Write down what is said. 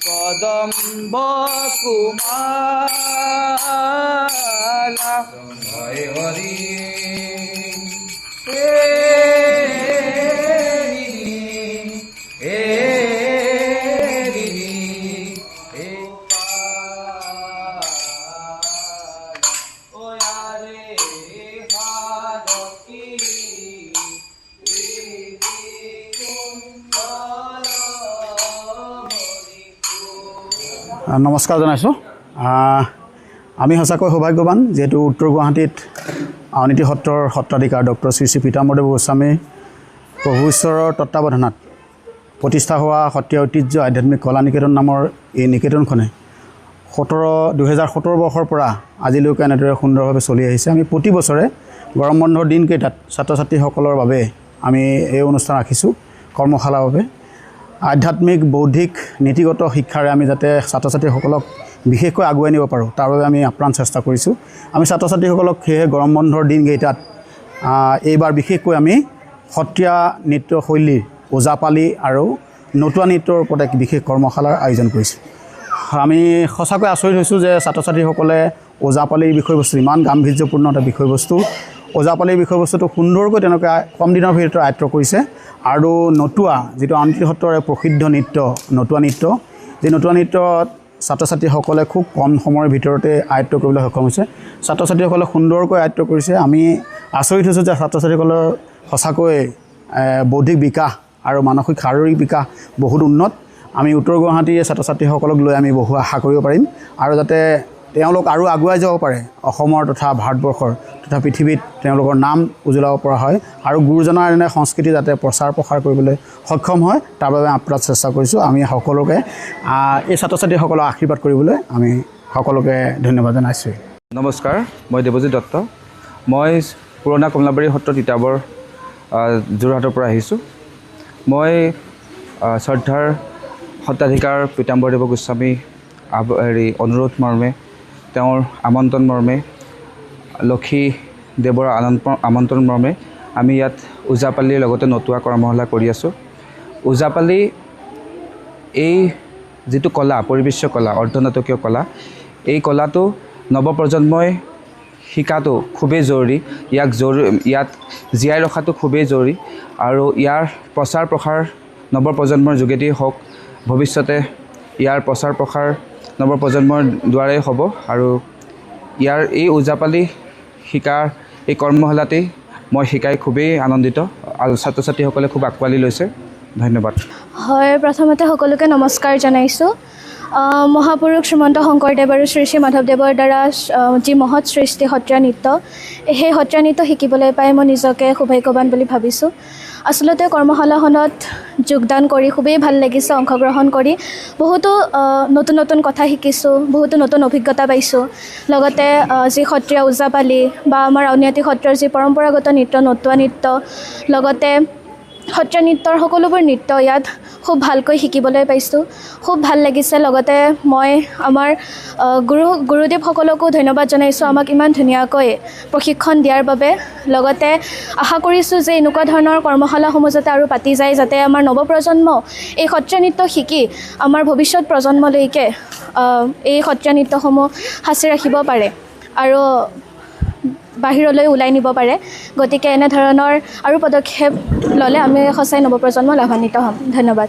কদম্ব কুমালা জয় হৰি নমস্কাৰ জনাইছোঁ। আমি সঁচাকৈ সৌভাগ্যৱান যেহেতু উত্তৰ গুৱাহাটীত আউনীআটী সত্ৰৰ সত্ৰাধিকাৰ ডক্টৰ শ্ৰী শ্ৰী পীতাম্বৰদেৱ গোস্বামী প্ৰভু ঈশ্বৰৰ তত্ত্বাৱধানত প্ৰতিষ্ঠা হোৱা সত্ৰীয়া ঐতিহ্য আধ্যাত্মিক কলা নিকেতন নামৰ এই নিকেতনখনে 2017 বৰ্ষৰ পৰা আজিলৈকে এনেদৰে সুন্দৰভাৱে চলি আহিছে। আমি প্ৰতি বছৰে গৰম বন্ধৰ দিনকেইটাত ছাত্ৰ ছাত্ৰীসকলৰ বাবে আমি এই অনুষ্ঠান ৰাখিছোঁ কৰ্মশালাৰ বাবে। আধ্যাত্মিক বৌদ্ধিক নীতিগত শিক্ষাৰে আমি যাতে ছাত্ৰ ছাত্ৰীসকলক বিশেষকৈ আগুৱাই নিব পাৰোঁ তাৰ বাবে আমি আপ্ৰাণ চেষ্টা কৰিছোঁ। আমি ছাত্ৰ ছাত্ৰীসকলক সেয়ে গৰম বন্ধৰ দিনকেইটাত এইবাৰ বিশেষকৈ আমি সত্ৰীয়া নৃত্যশৈলীৰ ওজাপালি আৰু নতুৱা নৃত্যৰ ওপৰত এক বিশেষ কৰ্মশালাৰ আয়োজন কৰিছোঁ। আমি সঁচাকৈ আচৰিত হৈছোঁ যে ছাত্ৰ ছাত্ৰীসকলে ওজাপালিৰ বিষয়বস্তু ইমান গাম্ভীৰ্যপূৰ্ণ এটা বিষয়বস্তু, ওজাপালিৰ বিষয়বস্তুটো সুন্দৰকৈ তেওঁলোকে কম দিনৰ ভিতৰত আয়ত্ব কৰিছে। আৰু নতুৱা যিটো আউনীআটী সত্ৰৰ প্ৰসিদ্ধ নৃত্য নতুৱা নৃত্য, যি নতুৱা নৃত্যত ছাত্ৰ ছাত্ৰীসকলে খুব কম সময়ৰ ভিতৰতে আয়ত্ব কৰিবলৈ সক্ষম হৈছে। ছাত্ৰ ছাত্ৰীসকলে সুন্দৰকৈ আয়ত্ব কৰিছে। আমি আচৰিত হৈছোঁ যে ছাত্ৰ ছাত্ৰীসকলৰ সঁচাকৈ বৌদ্ধিক বিকাশ আৰু মানসিক শাৰীৰিক বিকাশ বহুত উন্নত। আমি উত্তৰ গুৱাহাটীৰ ছাত্ৰ ছাত্ৰীসকলক লৈ আমি বহু আশা কৰিব পাৰিম আৰু যাতে তেওঁলোক আৰু আগুৱাই যাব পাৰে, অসমৰ তথা ভাৰতবৰ্ষৰ তথা পৃথিৱীত তেওঁলোকৰ নাম উজ্বলাব পৰা হয় আৰু গুৰুজনাৰ এনে সংস্কৃতি যাতে প্ৰচাৰ প্ৰসাৰ কৰিবলৈ সক্ষম হয় তাৰ বাবে আপ্ৰাণ চেষ্টা কৰিছোঁ। আমি সকলোকে এই ছাত্ৰ ছাত্ৰীসকলক আশীৰ্বাদ কৰিবলৈ আমি সকলোকে ধন্যবাদ জনাইছোঁ। নমস্কাৰ, মই দেৱজিৎ দত্ত। মই পুৰণা কমলাবাৰী সত্ৰ তিতাবৰ যোৰহাটৰ পৰা আহিছোঁ। মই শ্ৰদ্ধাৰ সত্ৰাধিকাৰ পীতাম্বৰদেৱ গোস্বামী অনুৰোধ মৰ্মে, তেওঁৰ আমন্ত্ৰণ মৰ্মে, লক্ষীদেৱৰ আমন্ত্ৰণ মৰ্মে আমি ইয়াত ওজাপালিৰ লগতে নতুৱা কৰ্মশালা কৰি আছোঁ। ওজাপালি এই যিটো কলা, পৰিবেশ্য কলা, অৰ্ধনাটকীয় কলা, এই কলাটো নৱপ্ৰজন্মই শিকাটো খুবেই জৰুৰী। ইয়াত জীয়াই ৰখাটো খুবেই জৰুৰী আৰু ইয়াৰ প্ৰচাৰ প্ৰসাৰ নৱপ্ৰজন্মৰ যোগেদি হওক। ভৱিষ্যতে ইয়াৰ প্ৰচাৰ প্ৰসাৰ নৱপ্ৰজন্মৰ দ্বাৰাই হ'ব আৰু ইয়াৰ এই ওজাপালি শিকাৰ এই কৰ্মশালাতেই মই শিকাই খুবেই আনন্দিত আৰু ছাত্ৰ ছাত্ৰীসকলে খুব আঁকোৱালি লৈছে। ধন্যবাদ। হয়, প্ৰথমতে সকলোকে নমস্কাৰ জনাইছোঁ। মহাপুৰুষ শ্ৰীমন্ত শংকৰদেৱ আৰু শ্ৰী শ্ৰী মাধৱদেৱৰ দ্বাৰা যি মহৎ সৃষ্টি সত্ৰীয়া নৃত্য, সেই সত্ৰীয়া নৃত্য শিকিবলৈ পাই মই নিজকে সৌভাগ্যৱান বুলি ভাবিছোঁ। আচলতে কৰ্মশালাখনত যোগদান কৰি খুবেই ভাল লাগিছে। অংশগ্ৰহণ কৰি বহুতো নতুন নতুন কথা শিকিছোঁ, বহুতো নতুন অভিজ্ঞতা পাইছোঁ। লগতে যি সত্ৰীয়া ওজাপালি বা আমাৰ আউনীআটী সত্ৰৰ যি পৰম্পৰাগত নৃত্য নতুৱা নৃত্য, লগতে সত্ৰীয়া নৃত্যৰ সকলোবোৰ নৃত্য ইয়াত খুব ভালকৈ শিকিবলৈ পাইছোঁ। খুব ভাল লাগিছে। লগতে মই আমাৰ গুৰুদেৱসকলকো ধন্যবাদ জনাইছোঁ আমাক ইমান ধুনীয়াকৈ প্ৰশিক্ষণ দিয়াৰ বাবে। লগতে আশা কৰিছোঁ যে এনেকুৱা ধৰণৰ কৰ্মশালাসমূহ যাতে আৰু পাতি যায়, যাতে আমাৰ নৱপ্ৰজন্ম এই সত্ৰীয়া নৃত্য শিকি আমাৰ ভৱিষ্যত প্ৰজন্মলৈকে এই সত্ৰীয়া নৃত্যসমূহ সাঁচি ৰাখিব পাৰে আৰু বাহিৰলৈ ওলাই নিব পাৰে। গতিকে এনেধৰণৰ আৰু পদক্ষেপ ল'লে আমি সঁচাই নৱপ্ৰজন্ম লাভান্বিত হ'ম। ধন্যবাদ।